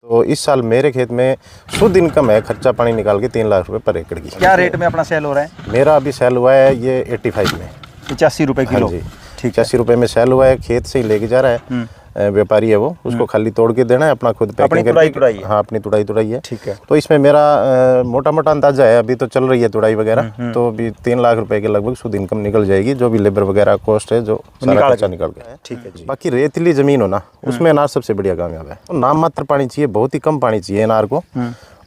तो इस साल मेरे खेत में शुद्ध इनकम है, खर्चा पानी निकाल के 3 लाख रुपए पर एकड़ की। क्या रेट में अपना सेल हो रहा है? मेरा अभी सेल हुआ है ये 85 में, 85 रुपये किलो। हाँ जी, ठीक, 85 रुपये में सेल हुआ है। खेत से ही लेके जा रहा है, व्यापारी है वो, उसको खाली तोड़ के देना है, अपना खुद पैकिंग करके। हाँ, अपनी तुड़ाई है, ठीक है। तो इसमें मेरा मोटा मोटा अंदाजा है, अभी तो चल रही है तुड़ाई वगैरह, तो अभी 3 लाख रुपए के लगभग शुद्ध इनकम निकल जाएगी, जो भी लेबर वगैरह कॉस्ट है, जो सारा खर्चा निकल गया, ठीक है जी। बाकी रेतीली जमीन हो ना, उसमें अनार सबसे बढ़िया कामयाब है। नाम मात्र पानी चाहिए, बहुत ही कम पानी चाहिए अनार को।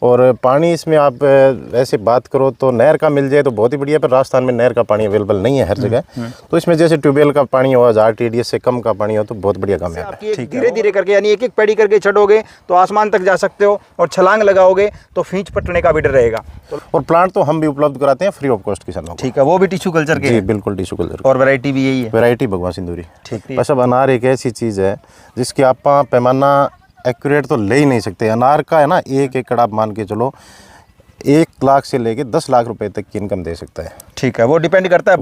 और पानी इसमें आप वैसे बात करो तो नहर का मिल जाए तो बहुत ही बढ़िया, पर राजस्थान में नहर का पानी अवेलेबल नहीं है हर जगह। तो इसमें जैसे ट्यूबवेल का पानी हो, 1000 TDS से कम का पानी हो, तो बहुत बढ़िया काम है। धीरे धीरे करके, यानी एक एक पेड़ी करके चढ़ोगे तो आसमान तक जा सकते हो, और छलांग लगाओगे तो फींच पटने का भी डर रहेगा। और प्लांट तो हम भी उपलब्ध कराते हैं फ्री ऑफ कॉस्ट किसानों को। ठीक है, वो भी टिश्यू कल्चर के? बिल्कुल टिश्यू कल्चर। और वैरायटी भी यही है? वैरायटी भगवान सिंदूरी। ठीक है। बस अब अनार एक ऐसी चीज़ है जिसकी आप पैमाना एक्यूरेट तो ले ही नहीं सकते। अनार का है ना, 1 एकड़ आप मान के चलो 1 लाख से लेके 10 लाख रुपए तक की इनकम दे सकता है। ठीक है, वो डिपेंड करता है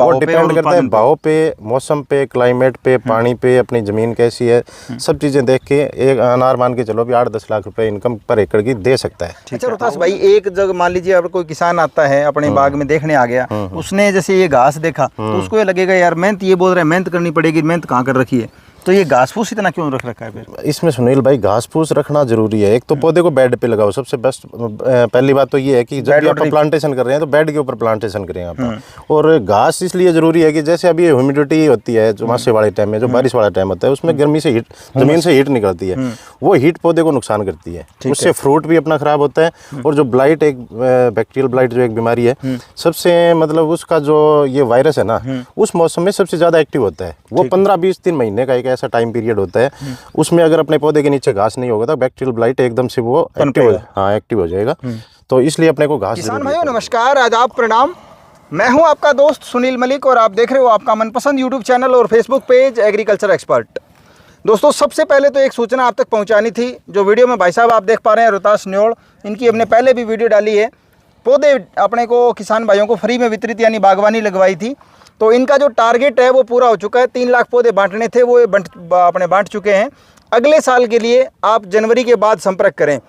भाव पे, मौसम पे, क्लाइमेट पे, पानी पे, अपनी ज़मीन कैसी है, सब चीज़ें देख के एक अनार मान के चलो भी 8-10 लाख रुपए इनकम पर एकड़ की दे सकता है। अच्छा रोहतास भाई, एक जगह मान लीजिए अगर कोई किसान आता है अपने बाग में देखने आ गया, उसने जैसे ये घास देखा तो उसको ये लगेगा यार मेहनत, ये बोल रहा है मेहनत करनी पड़ेगी, मेहनत कहाँ कर रखी है, तो ये घास फूस इतना क्यों रख रखा है फिर? इसमें सुनील भाई, घास फूस रखना जरूरी है। एक तो पौधे को बेड पे लगाओ, सबसे बेस्ट पहली बात तो ये है कि जब भी आप प्लांटेशन कर रहे हैं तो बेड के ऊपर प्लांटेशन करें आप। और घास इसलिए जरूरी है कि जैसे अभी ह्यूमिडिटी होती है जो मासे वाले टाइम में, जो बारिश वाला टाइम होता है, उसमें गर्मी से हीट, जमीन से हीट निकलती है, वो हीट पौधे को नुकसान करती है, उससे फ्रूट भी अपना खराब होता है। और जो ब्लाइट, एक बैक्टीरियल ब्लाइट जो एक बीमारी है, सबसे मतलब उसका जो ये वायरस है ना, उस मौसम में सबसे ज्यादा एक्टिव होता है। वो 15-20 महीने का एक ऐसा टाइम पीरियड होता है, उसमें अगर अपने पौधे के नीचे घास नहीं होगा तो बैक्टीरियल ब्लाइट एकदम से वो एक्टिव हो जाएगा। तो इसलिए अपने को घास। किसान भाइयों नमस्कार, आदाब, प्रणाम। मैं हूं आपका दोस्त सुनील मलिक और आप देख रहे हो आपका मनपसंद यूट्यूब चैनल और फेसबुक पेज एग्रीकल्चर एक्सपर्ट। दोस्तों, सबसे पहले तो एक सूचना आप तक पहुंचानी थी। जो वीडियो में भाई साहब आप देख पा रहे हैं, रोहतास न्योड़, इनकी हमने पहले भी वीडियो डाली है। पौधे अपने को किसान भाइयों को फ्री में वितरित, यानी बागवानी लगवाई थी। तो इनका जो टारगेट है वो पूरा हो चुका है। 3 लाख पौधे बांटने थे, वो अपने बांट चुके हैं। अगले साल के लिए आप जनवरी के बाद संपर्क करें।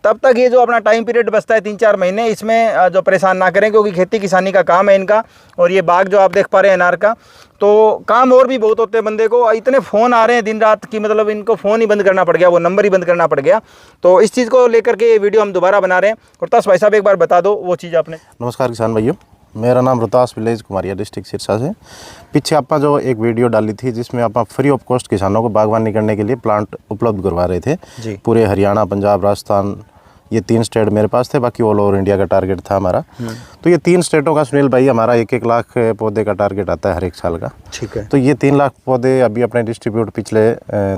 तब तक ये जो अपना टाइम पीरियड बचता है 3-4 महीने, इसमें जो परेशान ना करें, क्योंकि खेती किसानी का काम है इनका। और ये बाग जो आप देख पा रहे हैं अनार का, तो काम और भी बहुत होते हैं बंदे को। इतने फ़ोन आ रहे हैं दिन रात की, मतलब इनको फ़ोन ही बंद करना पड़ गया, वो नंबर ही बंद करना पड़ गया। तो इस चीज़ को लेकर के ये वीडियो हम दोबारा बना रहे हैं। रोहतास भाई साहब, एक बार बता दो वो चीज़ आपने। नमस्कार किसान भाइयों, मेरा नाम रोहतास विलेज कुमारिया, डिस्ट्रिक्ट सिरसा से। पीछे आपका जो एक वीडियो डाली थी जिसमें आप फ्री ऑफ कॉस्ट किसानों को बागवानी करने के लिए प्लांट उपलब्ध करवा रहे थे जी। पूरे हरियाणा, पंजाब, राजस्थान, ये 3 स्टेट मेरे पास थे, बाकी ऑल ओवर इंडिया का टारगेट था हमारा। तो ये 3 स्टेटों का सुनील भाई हमारा 1-1 लाख पौधे का टारगेट आता है हर एक साल का। ठीक है। तो ये 3 लाख पौधे अभी अपने डिस्ट्रीब्यूट पिछले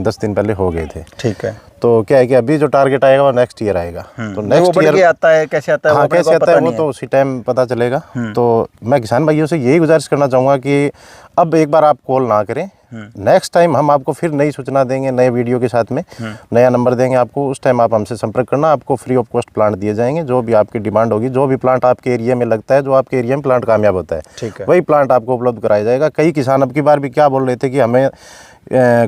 10 दिन पहले हो गए थे। ठीक है। तो क्या है कि अभी जो टारगेट आएगा वो नेक्स्ट ईयर आएगा। तो नेक्स्ट ईयर आता है, कैसे आता है? हाँ, कैसे आता है वो तो उसी टाइम पता चलेगा। तो मैं किसान भाइयों से यही गुजारिश करना चाहूँगा कि अब एक बार आप कॉल ना करें, नेक्स्ट टाइम हम आपको फिर नई सूचना देंगे, नए वीडियो के साथ में नया नंबर देंगे आपको। उस टाइम आप हमसे संपर्क करना, आपको फ्री ऑफ कॉस्ट प्लांट दिए जाएंगे। जो भी आपकी डिमांड होगी, जो भी प्लांट आपके एरिया में लगता है, जो आपके एरिया में प्लांट कामयाब होता है, ठीक है, वही प्लांट आपको उपलब्ध कराया जाएगा। कई किसान अब की बार भी क्या बोल रहे थे कि हमें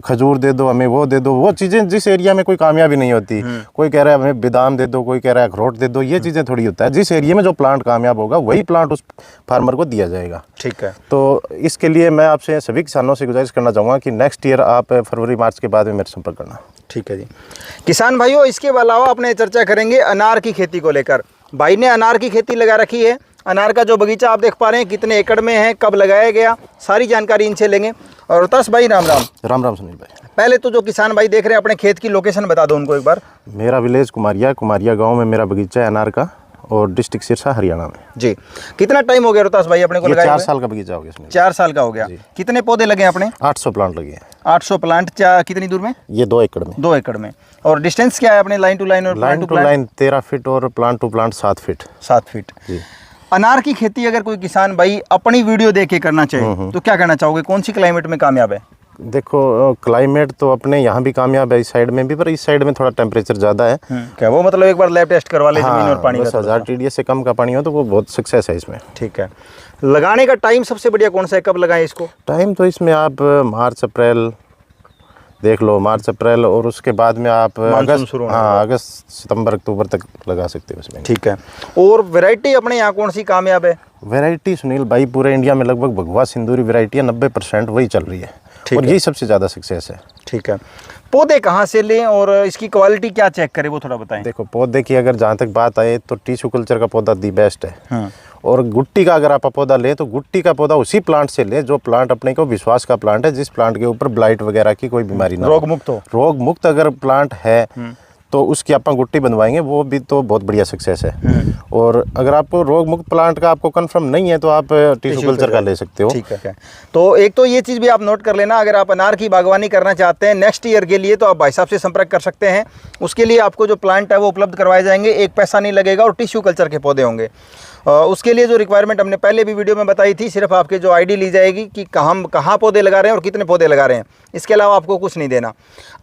खजूर दे दो, हमें वो दे दो, वो चीज़ें जिस एरिया में कोई कामयाबी नहीं होती। कोई कह रहा है हमें बादाम दे दो, कोई कह रहा है अखरोट दे दो, ये चीज़ें थोड़ी होता है। जिस एरिया में जो प्लांट कामयाब होगा वही प्लांट उस फार्मर को दिया जाएगा। ठीक है। तो इसके लिए मैं आपसे सभी किसानों से गुजारिश करना चाहूँगा कि नेक्स्ट ईयर आप फरवरी-मार्च के बाद में मेरे संपर्क करना। ठीक है जी। किसान भाइयों, इसके अलावा अपने चर्चा करेंगे अनार की खेती को लेकर। भाई ने अनार की खेती लगा रखी है। अनार का जो बगीचा आप देख पा रहे हैं कितने एकड़ में है, कब लगाया गया, सारी जानकारी इनसे लेंगे। और रोहतास भाई, राम राम। राम राम सुनील भाई। पहले तो जो किसान भाई देख रहे हैं अपने खेत की लोकेशन बता दो उनको एक बार। मेरा विलेज कुमारिया गांव में मेरा बगीचा है अनार का, और डिस्ट्रिक्ट सिरसा हरियाणा में जी। कितना टाइम हो गया रोहतास भाई अपने को लगाए? 4 साल का बगीचा हो गया इसमें। 4 साल का हो गया। कितने पौधे लगे अपने? 800 प्लांट लगे हैं। 800 प्लांट कितनी दूर में? ये 2 एकड़ में। 2 एकड़ में। और डिस्टेंस क्या है अपने लाइन टू लाइन और लाइन टू लाइन 13 फीट और plant to plant 7 feet. 7 feet जी। अनार की खेती अगर कोई किसान भाई अपनी वीडियो देख के करना चाहे तो क्या कहना चाहोगे, कौन सी क्लाइमेट में कामयाब है? देखो, क्लाइमेट तो अपने यहाँ भी कामयाब है, इस साइड में भी, पर इस साइड में थोड़ा टेम्परेचर ज़्यादा है। क्या वो मतलब एक बार लैब टेस्ट करवा ले जमीन और पानी का? 1000 TDS से कम का पानी हो तो वो बहुत सक्सेस है इसमें। ठीक है। लगाने का टाइम सबसे बढ़िया कौन सा है, कब लगाएं इसको? टाइम तो इसमें आप मार्च अप्रैल देख लो मार्च अप्रैल, और उसके बाद में आप मानसून शुरू होने के बाद। अगस्त सितंबर अक्टूबर तक लगा सकते हो इसमें। ठीक है। और वैरायटी अपने यहाँ कौन सी कामयाब है? वैरायटी सुनील भाई पूरे इंडिया में लगभग भगवा सिंदूरी वैरायटी है, 90% वही चल रही है, और यही सबसे ज़्यादा सक्सेस है। ठीक है। पौधे कहाँ से लें और इसकी क्वालिटी क्या चेक करें, वो थोड़ा बताएं। देखो पौधे की अगर जहाँ तक बात आए तो टिश्यू कल्चर का पौधा दी बेस्ट है। हाँ। और गुट्टी का अगर आप पौधा ले तो गुट्टी का पौधा उसी प्लांट से ले जो प्लांट अपने को विश्वास का प्लांट है, जिस प्लांट के ऊपर ब्लाइट वगैरह की कोई बीमारी ना हो। रोग मुक्त हो। रोग मुक्त अगर प्लांट है तो उसकी आप गुट्टी बनवाएंगे, वो भी तो बहुत बढ़िया सक्सेस है। और अगर आपको रोग मुक्त प्लांट का आपको कंफर्म नहीं है तो आप टिश्यू कल्चर का ले सकते हो। ठीक है। तो एक तो ये चीज़ भी आप नोट कर लेना, अगर आप अनार की बागवानी करना चाहते हैं नेक्स्ट ईयर के लिए तो आप भाई साहब से संपर्क कर सकते हैं। उसके लिए आपको जो प्लांट है वो उपलब्ध करवाए जाएंगे, एक पैसा नहीं लगेगा और टिश्यू कल्चर के पौधे होंगे। उसके लिए जो रिक्वायरमेंट हमने पहले भी वीडियो में बताई थी, सिर्फ आपके जो आईडी ली जाएगी कि कहाँ पौधे लगा रहे हैं और कितने पौधे लगा रहे हैं, इसके अलावा आपको कुछ नहीं देना।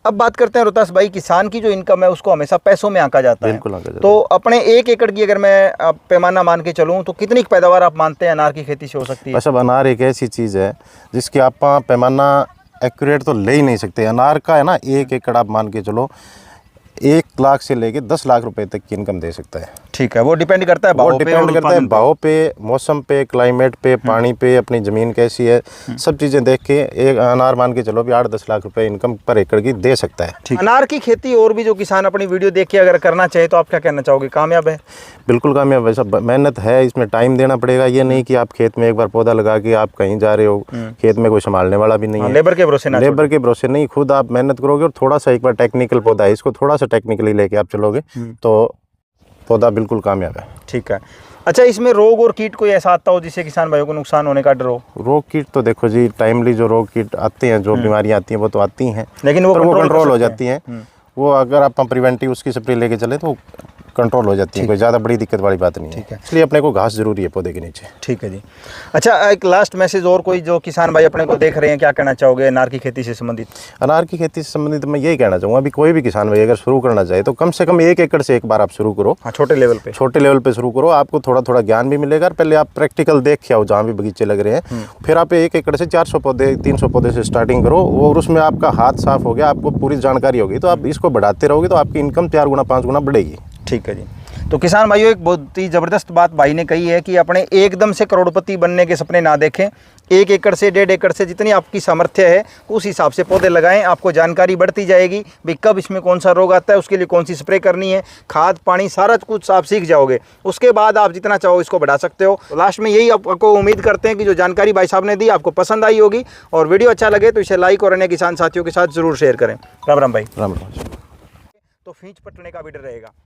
अब बात करते हैं रोहतास भाई, किसान की जो इनकम है उसको हमेशा पैसों में आंका जाता है। बिल्कुल आंका जाता है। तो अपने 1 एकड़ की अगर मैं पैमाना मान के चलूँ तो कितनी पैदावार आप मानते हैं अनार की खेती से हो सकती है? बस अब अनार एक ऐसी चीज़ है जिसकी आप पैमाना एक्यूरेट तो ले ही नहीं सकते। अनार का है ना 1 एकड़ आप मान के चलो 1 लाख से लेके 10 लाख रुपए तक की इनकम दे सकता है। ठीक है। वो डिपेंड करता है भाव पे, डिपेंड करता है भाव पे, मौसम पे, क्लाइमेट पे, पानी पे, अपनी ज़मीन कैसी है, सब चीज़ें देख के एक अनार मान के चलो भी 8-10 लाख रुपए इनकम पर एकड़ की दे सकता है। अनार की खेती और भी जो किसान अपनी वीडियो देख के अगर करना चाहे तो आप क्या कहना चाहोगे, कामयाब है? बिल्कुल कामयाब है। सब मेहनत है, इसमें टाइम देना पड़ेगा। ये नहीं कि आप खेत में एक बार पौधा लगा के आप कहीं जा रहे हो, खेत में कोई संभालने वाला भी नहीं है। लेबर के भरोसे ना, लेबर के भरोसे नहीं, खुद आप मेहनत करोगे और थोड़ा सा एक बार टेक्निकल पौधा है, इसको थोड़ा सा टेक्निकली लेके आप चलोगे तो पौधा बिल्कुल कामयाब है। ठीक है। अच्छा, इसमें रोग और कीट कोई ऐसा आता हो जिससे किसान भाइयों को नुकसान होने का डर हो? रोग कीट तो देखो जी, टाइमली जो रोग कीट आते हैं, जो बीमारियां आती हैं वो तो आती हैं, लेकिन वो कंट्रोल हो जाती हैं। वो अगर आप प्रिवेंटिव उसकी स्प्रे लेके चले तो कंट्रोल हो जाती है, कोई ज़्यादा बड़ी दिक्कत वाली बात नहीं है। इसलिए अपने को घास जरूरी है पौधे के नीचे। ठीक है जी। अच्छा, एक लास्ट मैसेज और कोई जो किसान भाई अपने को देख रहे हैं, क्या कहना चाहोगे अनार की खेती से संबंधित? अनार की खेती से संबंधित मैं यही कहना चाहूँगा, अभी कोई भी किसान भाई अगर शुरू करना चाहे तो कम से कम 1 एकड़ से एक बार आप शुरू करो। हाँ, छोटे लेवल पे शुरू करो, आपको थोड़ा थोड़ा ज्ञान भी मिलेगा। पहले आप प्रैक्टिकल देख के आओ जहाँ भी बगीचे लग रहे हैं, फिर आप 1 एकड़ से 400 पौधे 300 पौधे से स्टार्टिंग करो, और उसमें आपका हाथ साफ हो गया, आपको पूरी जानकारी होगी तो आप इसको बढ़ाते रहोगे तो आपकी इनकम 4 गुना 5 गुना बढ़ेगी। ठीक है जी। तो किसान भाइयों, एक बहुत ही ज़बरदस्त बात भाई ने कही है कि अपने एकदम से करोड़पति बनने के सपने ना देखें। 1 एकड़ से 1.5 एकड़ से जितनी आपकी सामर्थ्य है उस हिसाब से पौधे लगाएं। आपको जानकारी बढ़ती जाएगी भाई कब इसमें कौन सा रोग आता है, उसके लिए कौन सी स्प्रे करनी है, खाद पानी सारा कुछ आप सीख जाओगे। उसके बाद आप जितना चाहो इसको बढ़ा सकते हो। तो लास्ट में यही आपको उम्मीद करते हैं कि जो जानकारी भाई साहब ने दी आपको पसंद आई होगी, और वीडियो अच्छा लगे तो इसे लाइक और अन्य किसान साथियों के साथ ज़रूर शेयर करें। राम राम भाई। राम राम। तो फींच पटने का भी डर रहेगा।